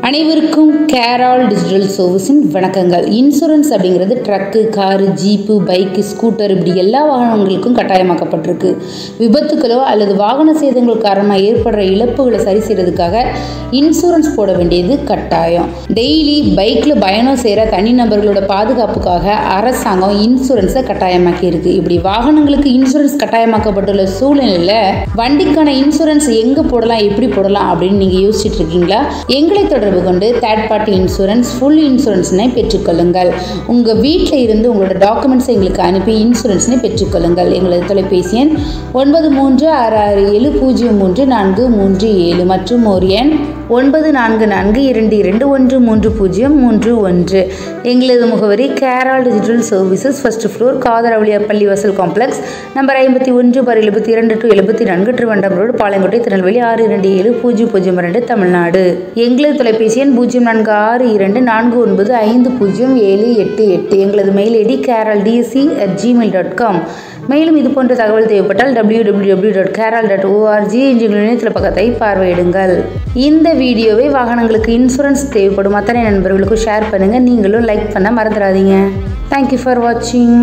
அனைவருக்கும் கேரால் டிஜிட்டல் சர்வீஸின் வணக்கங்கள். இன்சூரன்ஸ் அப்படிங்கிறது truck, car, jeep, bike, scooter இப்படி எல்லா வாகனங்களுக்கும் கட்டாயமாக்கப்பட்டிருக்கு. விபத்துக்களோ அல்லது வாகன சேதங்கள் காரணமாக ஏற்படுற இழப்புகளை சரி செய்யறதுக்காக இன்சூரன்ஸ் போட வேண்டியது கட்டாயம். டெய்லி பைக்கில் பயணம் செய்கிற தனிநபர்களோட பாதுகாப்புக்காக அரசாங்கம் இன்சூரன்ஸை கட்டாயமாக்கி இருக்கு. இப்படி வாகனங்களுக்கு இன்சூரன்ஸ் கட்டாயமாக்கப்பட்டுள்ள சூழ்நிலையில் வண்டிக்கான இன்சூரன்ஸ் எங்கே போடலாம், எப்படி போடலாம் அப்படின்னு நீங்கள் யோசிச்சுட்டு இருக்கீங்களா? எங்களை தொடர்பு கொண்டு தேர்ட் பார்ட்டி இன்சூரன்ஸ், ஃபுல் இன்சூரன்ஸ்னை பெற்றுக்கொள்ளுங்கள். உங்கள் வீட்டில் இருந்து உங்களோட டாக்குமெண்ட்ஸை எங்களுக்கு அனுப்பி இன்சூரன்ஸ்னை பெற்றுக்கொள்ளுங்கள். எங்களது தொலைபேசி எண் 9366703437 மற்றும் ஒரு எண் 9442213031. எங்களது முகவரி கேரால் டிஜிட்டல் சர்வீசஸ், ஃபர்ஸ்ட் ஃப்ளோர், காதரவழியா பள்ளிவாசல் complex, number 51/72-74 Thiruvandam road, Palayamkottai, Tirunelveli 627002 Tamil Nadu. எங்களது தொலைபேசி எண் 0424950788. எங்களது மெயில் ஐடி keraldsc@gmail.com. மேலும் இது போன்ற தகவல் தேவைப்பட்டால் www.keral.org என்ற இணையதள பக்கத்தை பார்வையிடுங்கள். இந்த வீடியோவை வாகனங்களுக்கு இன்சூரன்ஸ் தேவைப்படும் அத்தனை நண்பர்களுக்கும் ஷேர் பண்ணுங்கள். நீங்களும் லைக் பண்ண மறந்துடாதீங்க. தேங்க்யூ ஃபார் வாட்சிங்.